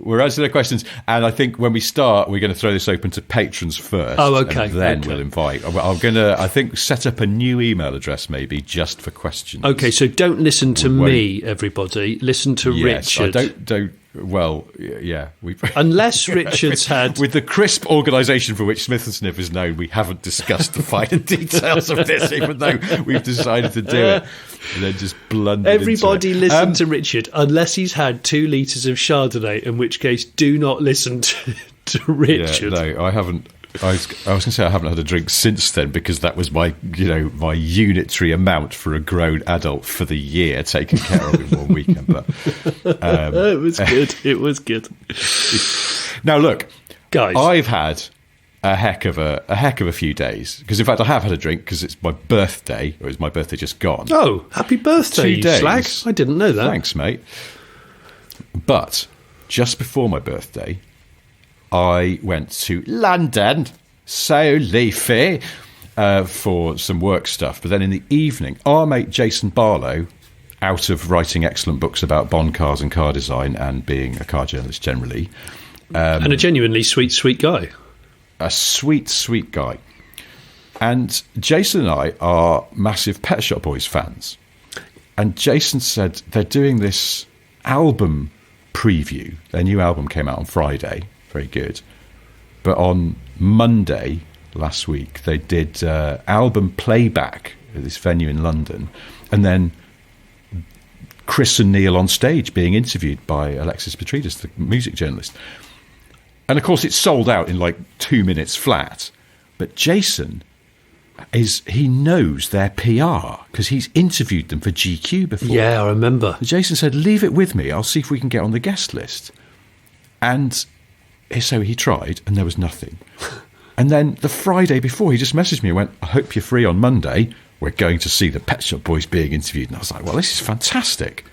We're answering their questions, and I think when we start, we're going to throw this open to patrons first. Oh, okay. And then we'll invite. I'm going to, I think, set up a new email address maybe just for questions. Okay, so don't listen to me, everybody. Listen to Richard. Don't. Well, yeah. Unless Richard's had... With the crisp organisation for which Smith and Sniff is known, we haven't discussed the finer details of this, even though we've decided to do it. And then just blundered Everybody listen to Richard, unless he's had 2 litres of Chardonnay, in which case do not listen to Richard. Yeah, no, I haven't. I was going to say I haven't had a drink since then, because that was my unitary amount for a grown adult for the year, taken care of in one weekend. But it was good. It was good. Now look, guys, I've had a heck of a few days, because in fact I have had a drink, because it's my birthday, or it's my birthday just gone. Oh, happy birthday, 2 days. Slag! I didn't know that. Thanks, mate. But just before my birthday, I went to London, so leafy, for some work stuff. But then in the evening, our mate Jason Barlow, out of writing excellent books about Bond cars and car design and being a car journalist generally. And a genuinely sweet, sweet guy. A sweet, sweet guy. And Jason and I are massive Pet Shop Boys fans. And Jason said they're doing this album preview. Their new album came out on Friday. Very good. But on Monday last week, they did album playback at this venue in London, and then Chris and Neil on stage being interviewed by Alexis Petridis, the music journalist. And of course, it's sold out in like 2 minutes flat. But Jason he knows their PR, because he's interviewed them for GQ before. Yeah, I remember. Jason said, "Leave it with me. I'll see if we can get on the guest list." And so he tried, and there was nothing. And then the Friday before, he just messaged me and went, "I hope you're free on Monday. We're going to see the Pet Shop Boys being interviewed." And I was like, well, this is fantastic.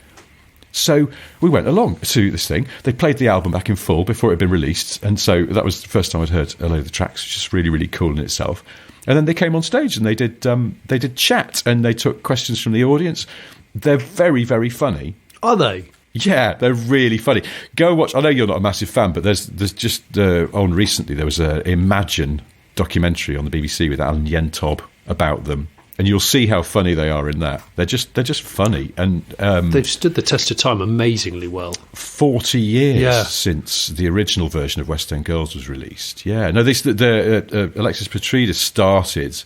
So we went along to this thing. They played the album back in full before it had been released. And so that was the first time I'd heard a load of the tracks, which is really, really cool in itself. And then they came on stage and they did chat, and they took questions from the audience. They're very, very funny. Are they? Yeah, they're really funny. Go watch. I know you're not a massive fan, but there's just on recently there was a Imagine documentary on the BBC with Alan Yentob about them, and you'll see how funny they are in that. They're just funny, and they've stood the test of time amazingly well. 40 years since the original version of West End Girls was released. Yeah, no, Alexis Petridis started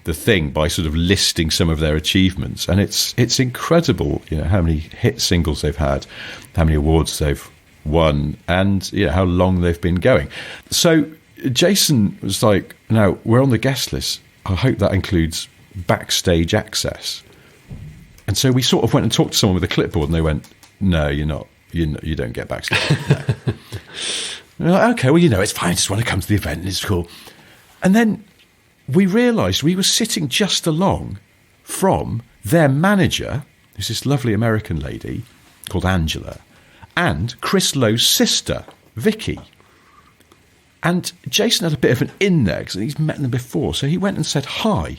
the thing by sort of listing some of their achievements, and it's incredible, how many hit singles they've had, how many awards they've won, and how long they've been going. So Jason was like, "Now we're on the guest list. I hope that includes backstage access." And so we sort of went and talked to someone with a clipboard, and they went, "No, you're not. You don't get backstage." No. And we're like, okay, well, it's fine. I just want to come to the event, and it's cool. And then we realised we were sitting just along from their manager, who's this lovely American lady called Angela, and Chris Lowe's sister, Vicky. And Jason had a bit of an in there because he's met them before, so he went and said hi.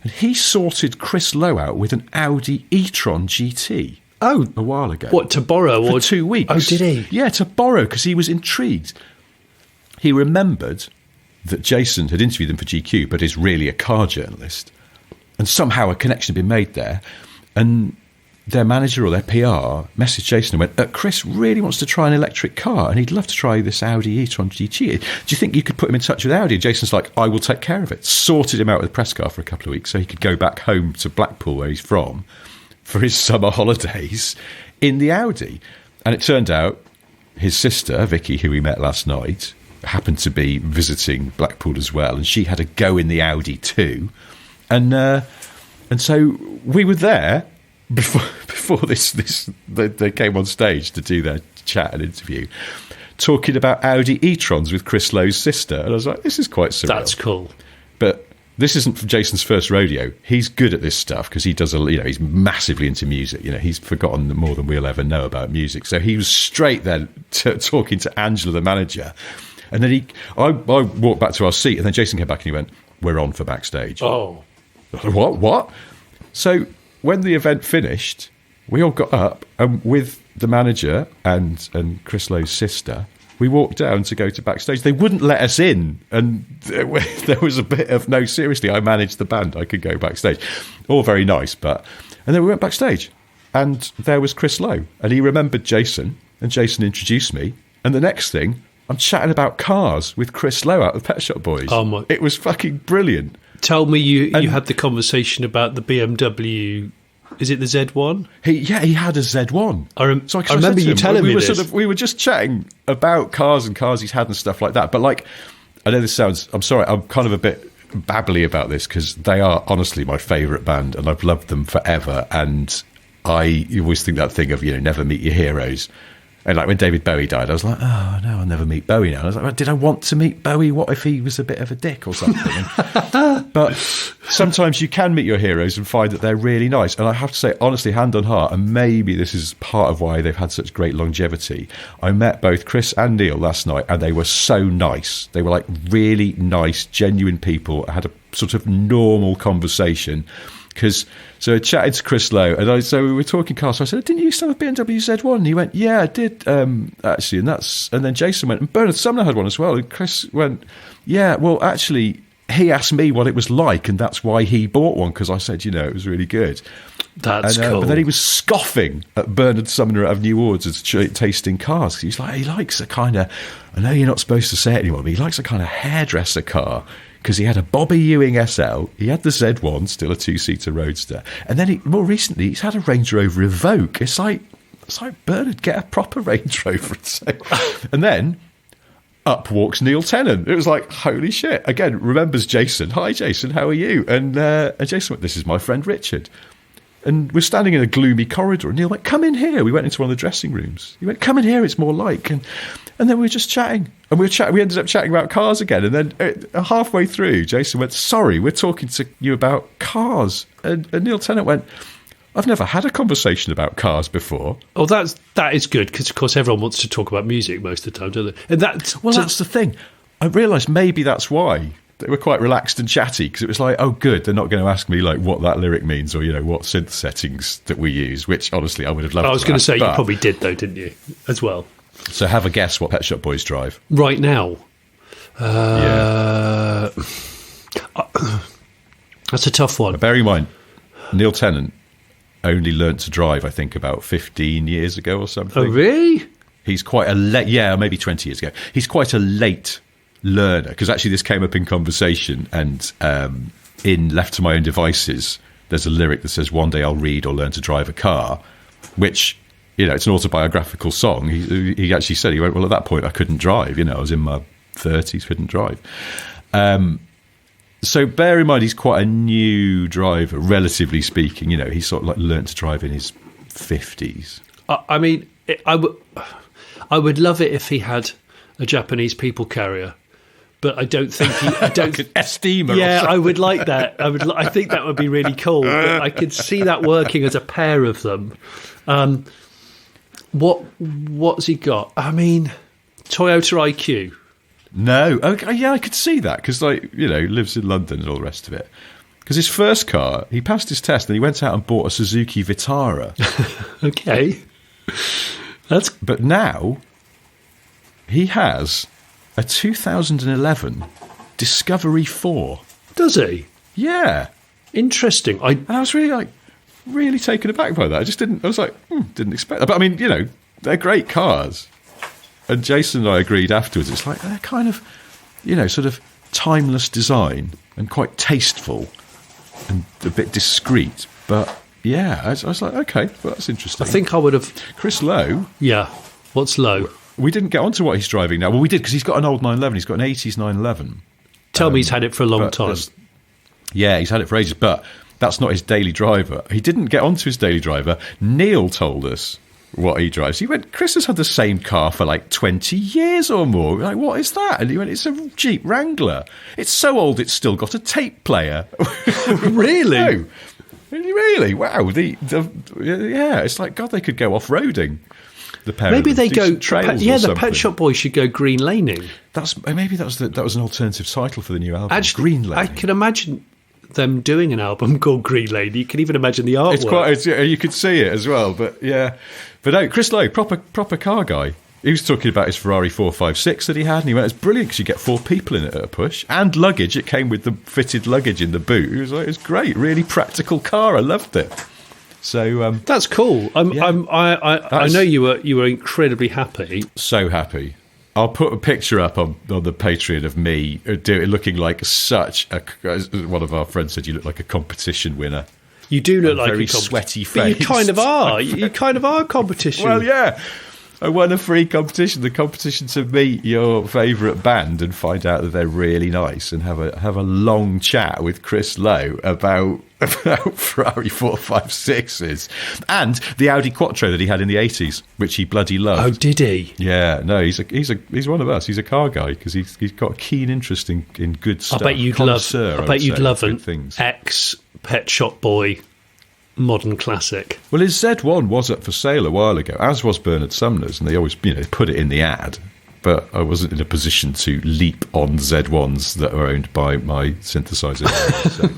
And he sorted Chris Lowe out with an Audi e-tron GT. Oh, a while ago. What, to borrow? For 2 weeks. Oh, did he? Yeah, to borrow, because he was intrigued. He remembered that Jason had interviewed them for GQ, but is really a car journalist. And somehow a connection had been made there. And their manager or their PR messaged Jason and went, Chris really wants to try an electric car, and he'd love to try this Audi e-tron GT. Do you think you could put him in touch with Audi? And Jason's like, I will take care of it. Sorted him out with a press car for a couple of weeks so he could go back home to Blackpool, where he's from, for his summer holidays in the Audi. And it turned out his sister, Vicky, who we met last night, happened to be visiting Blackpool as well, and she had a go in the Audi too. And so we were there before they came on stage to do their chat and interview, talking about Audi e-trons with Chris Lowe's sister. And I was like, this is quite surreal. That's cool. But this isn't Jason's first rodeo. He's good at this stuff because he does he's massively into music. He's forgotten more than we'll ever know about music. So he was straight then talking to Angela, the manager. And then I walked back to our seat, and then Jason came back and he went, we're on for backstage. Oh. What? So when the event finished, we all got up, and with the manager and Chris Lowe's sister, we walked down to go to backstage. They wouldn't let us in, and there was a bit of, no, seriously, I managed the band, I could go backstage. All very nice, and then we went backstage, and there was Chris Lowe, and he remembered Jason, and Jason introduced me, and the next thing, I'm chatting about cars with Chris Lowe out of the Pet Shop Boys. Oh my! It was fucking brilliant. Tell me you had the conversation about the BMW. Is it the Z1? He had a Z1. I remember you telling me this. We were just chatting about cars and cars he's had and stuff like that. But I know this sounds. I'm sorry. I'm kind of a bit babbly about this because they are honestly my favourite band, and I've loved them forever. And I always think that thing of never meet your heroes. And when David Bowie died, I was like, oh, no, I'll never meet Bowie now. And I was like, did I want to meet Bowie? What if he was a bit of a dick or something? But sometimes you can meet your heroes and find that they're really nice. And I have to say, honestly, hand on heart, and maybe this is part of why they've had such great longevity, I met both Chris and Neil last night, and they were so nice. They were really nice, genuine people. I had a sort of normal conversation. So I chatted to Chris Lowe, and so we were talking cars. So I said, didn't you used to have a BMW Z1? And he went, yeah, I did, actually. And then Jason went, and Bernard Sumner had one as well. And Chris went, yeah, well, actually, he asked me what it was like, and that's why he bought one, because I said, it was really good. That's cool. But then he was scoffing at Bernard Sumner out of New Orleans as tasting cars. He was like, he likes a kind of, I know you're not supposed to say it anymore, but he likes a kind of hairdresser car. Because he had a Bobby Ewing SL, he had the Z1, still a two-seater roadster, and then more recently he's had a Range Rover Evoque. It's like Bernard, get a proper Range Rover. And then up walks Neil Tennant. It was like, holy shit! Again, remembers Jason. Hi, Jason, how are you? And Jason went, this is my friend Richard. And we're standing in a gloomy corridor, and Neil went, come in here. We went into one of the dressing rooms. He went, come in here, it's more like. And then we were just chatting. And we ended up chatting about cars again. And then halfway through, Jason went, sorry, we're talking to you about cars. And Neil Tennant went, I've never had a conversation about cars before. Oh, that is good, because, of course, everyone wants to talk about music most of the time, don't they? And that's the thing. I realised maybe that's why they were quite relaxed and chatty, because it was like, oh, good, they're not going to ask me like what that lyric means, or what synth settings that we use. Which honestly, I would have loved. I was going to say, you probably did though, didn't you? As well. So have a guess what Pet Shop Boys drive right now. That's a tough one. But bear in mind, Neil Tennant only learnt to drive, I think, about 15 years ago or something. Oh, really? He's quite a late, maybe 20 years ago. He's quite a late learner, because actually this came up in conversation, and in Left to My Own Devices, there's a lyric that says, one day I'll read or learn to drive a car, which, it's an autobiographical song. He actually said, he went, well, at that point I couldn't drive, I was in my 30s, couldn't drive. So bear in mind, he's quite a new driver, relatively speaking. He sort of like learnt to drive in his 50s. I mean, I would love it if he had a Japanese people carrier, but I don't think a steamer. Yeah, I would like that. I think that would be really cool. But I could see that working as a pair of them. What's he got? I mean, Toyota IQ. No, okay, yeah, I could see that, because lives in London and all the rest of it. Because his first car, he passed his test and he went out and bought a Suzuki Vitara. Okay. But now he has a 2011 Discovery 4. Does he? Yeah. Interesting. And I was really taken aback by that. I was like, didn't expect that. But I mean, they're great cars. And Jason and I agreed afterwards, it's like they're kind of, sort of timeless design and quite tasteful and a bit discreet. But yeah, I was like, okay, well, that's interesting. I think I would have... Chris Lowe. Yeah. What's Lowe? We didn't get onto what he's driving now. Well, we did, because he's got an old 911. He's got an 80s 911. Tell me he's had it for a long time. Yeah, he's had it for ages, but that's not his daily driver. He didn't get onto his daily driver. Neil told us what he drives. He went, Chris has had the same car for like 20 years or more. We're like, what is that? And he went, it's a Jeep Wrangler. It's so old it's still got a tape player. Really? No. Really? Wow. Yeah, it's like, God, they could go off-roading. The pair maybe they go trails. The Pet Shop Boys should go green laning. Maybe that was an alternative title for the new album. Actually, Green Lane. I can imagine them doing an album called Green Lane. You can even imagine the artwork. You could see it as well. But yeah, but no, Chris Lowe, proper car guy. He was talking about his Ferrari 456 that he had, and he went, it's brilliant because you get 4 people in it at a push, and luggage. It came with the fitted luggage in the boot. He was like, it was great, really practical car. I loved it. So that's cool. I know you were incredibly happy. So happy. I'll put a picture up on the Patreon of me looking like one of our friends said, you look like a competition winner. You do look like a very sweaty face. But you kind of are. You kind of are a competition. Well, yeah. I won a free competition. The competition to meet your favourite band and find out that they're really nice and have a long chat with Chris Lowe about Ferrari 456s and the Audi Quattro that he had in the 80s, which he bloody loved. Oh, did he? Yeah, no, he's one of us. He's a car guy because he's got a keen interest in good stuff. I bet you'd love an ex Pet Shop Boy modern classic. Well, his Z1 was up for sale a while ago, as was Bernard Sumner's, and they always put it in the ad. But I wasn't in a position to leap on Z1s that are owned by my synthesizer. So.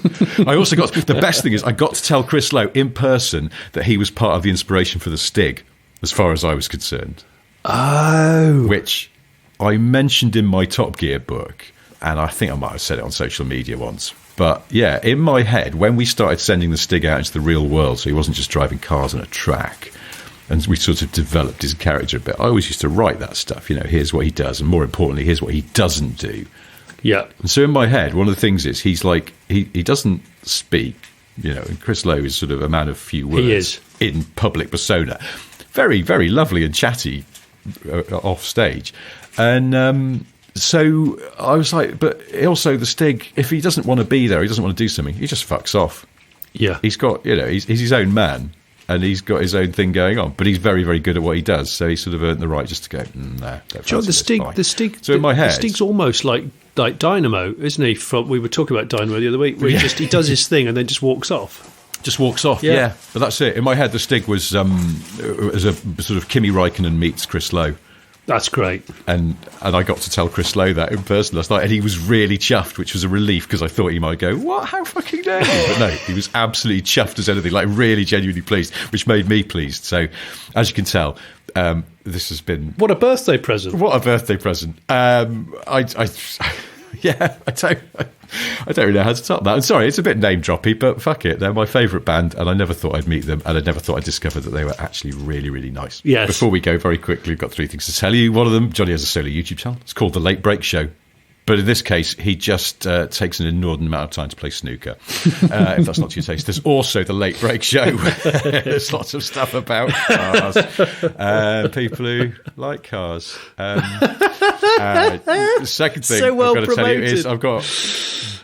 I also got the best thing is I got to tell Chris Lowe in person that he was part of the inspiration for the Stig, as far as I was concerned. Oh, which I mentioned in my Top Gear book, and I think I might have said it on social media once. But yeah, in my head, when we started sending the Stig out into the real world, so he wasn't just driving cars on a track, and we sort of developed his character a bit, I always used to write that stuff. Here's what he does, and more importantly, here's what he doesn't do. Yeah. And so in my head, one of the things is he's like, he doesn't speak, and Chris Lowe is sort of a man of few words. He is. In public persona. Very, very lovely and chatty off stage. And so I was like, but also the Stig, if he doesn't want to be there, he doesn't want to do something, he just fucks off. Yeah. He's got, he's his own man, and he's got his own thing going on, but he's very, very good at what he does, so he sort of earned the right just to go, nah. The Stig, so in my head, the Stig's almost like Dynamo, isn't he? We were talking about Dynamo the other week, where he does his thing and then just walks off. Yeah. But that's it. In my head, the Stig was as a sort of Kimi Räikkönen meets Chris Lowe. That's great. And I got to tell Chris Lowe that in person last night, and he was really chuffed, which was a relief because I thought he might go, "What? How fucking dare you?" But no, he was absolutely chuffed as anything, like really genuinely pleased, which made me pleased. So, as you can tell, this has been what a birthday present. What a birthday present. I don't really know how to top that. I'm sorry, it's a bit name droppy, but fuck it. They're my favourite band, and I never thought I'd meet them, and I never thought I'd discover that they were actually really, really nice. Yes. Before we go, very quickly, we've got 3 things to tell you. One of them, Johnny has a solo YouTube channel. It's called The Late Break Show. But in this case, he just takes an inordinate amount of time to play snooker, if that's not to your taste. There's also The Late Break Show. There's lots of stuff about cars, people who like cars. The second thing I've got to tell you is I've got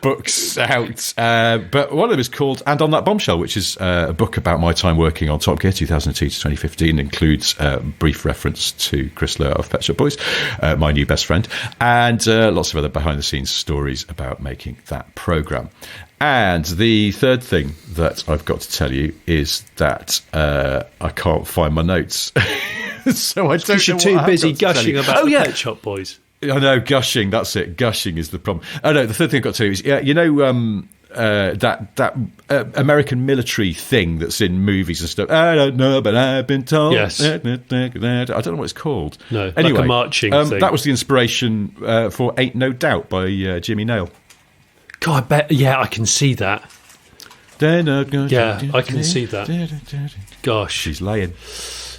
books out, but one of them is called And on That Bombshell, which is a book about my time working on Top Gear 2002 to 2015, includes a brief reference to Chris Lowe of Pet Shop Boys, my new best friend, and lots of other behind-the-scenes stories about making that programme. And the third thing that I've got to tell you is that I can't find my notes. So I don't know what you're too busy gushing about the Pet Shop Boys. I know, gushing, that's it. Gushing is the problem. Oh, no, the third thing I've got to tell you is, you know, that American military thing that's in movies and stuff. I don't know, but I've been told. Yes. I don't know what it's called. No, anyway, like a marching thing. That was the inspiration for Ain't No Doubt by Jimmy Nail. God, I bet, I can see that. Yeah, I can see that. Gosh. She's laying.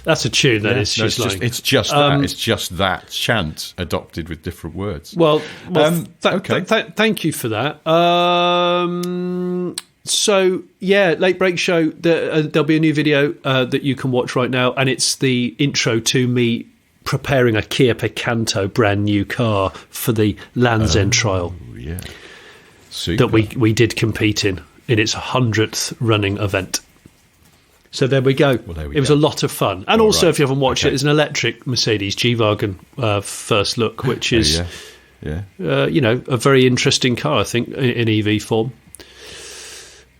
That's a tune, that is. It's just that. It's just that chant adopted with different words. Well, okay. Thank you for that. So, Late Break Show, there'll be a new video that you can watch right now, and it's the intro to me preparing a Kia Picanto brand new car for the Land's End trial. Yeah. Super. That we did compete in its 100th running event. So there we go. It was a lot of fun. And also, if you haven't watched it, it's an electric Mercedes G-Wagon first look, which is, a very interesting car, I think, in EV form.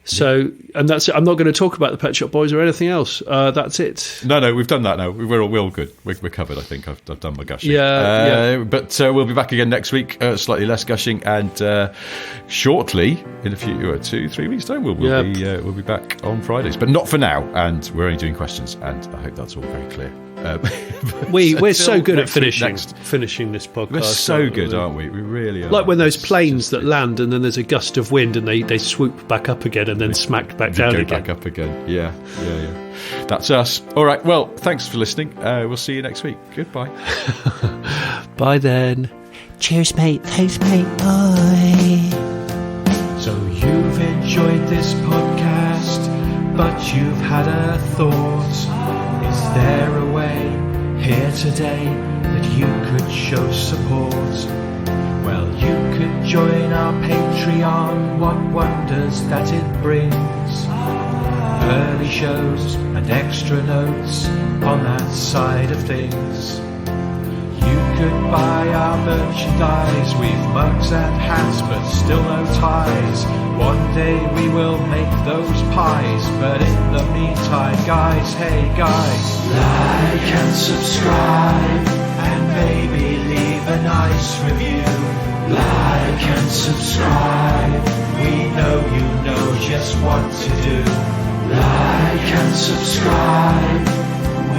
So, and that's it. I'm not going to talk about the Pet Shop Boys or anything else. That's it. No, we've done that now. We're all good. We're covered, I think. I've done my gushing. But we'll be back again next week, slightly less gushing, and shortly, in a few 2-3 weeks' time, we'll be back on Fridays. But not for now, and we're only doing questions, and I hope that's all very clear. We're so good at finishing this podcast. We're so good, aren't we? We really are. Like when those planes that land and then there's a gust of wind and they swoop back up again and then smack back down again. Back up again. Yeah. That's us. All right. Well, thanks for listening. We'll see you next week. Goodbye. Bye then. Cheers, mate. Thanks, mate. Bye. So you've enjoyed this podcast, but you've had a thought. Is there a way here today that you could show support? Well, you could join our Patreon. What wonders that it brings. Early shows and extra notes on that side of things. You could buy our merchandise. We've mugs and hats, but still no ties. One day we will make those pies, but in the meantime, guys, hey guys, like and subscribe, and maybe leave a nice review. Like and subscribe, we know you know just what to do. Like and subscribe,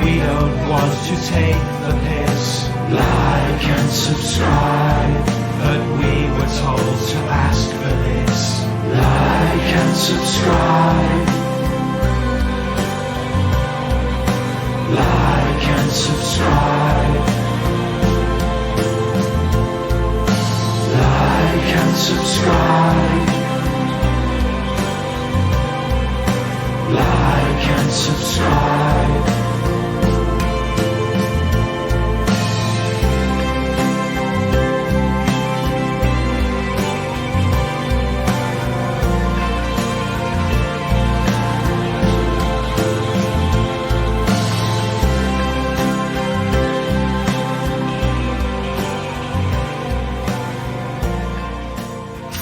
we don't want to take the piss. Like and subscribe, but we were told to ask for this. Like and subscribe. Like and subscribe. Like and subscribe. Like and subscribe.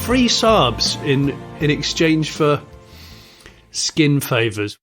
Free Saabs in exchange for skin favours.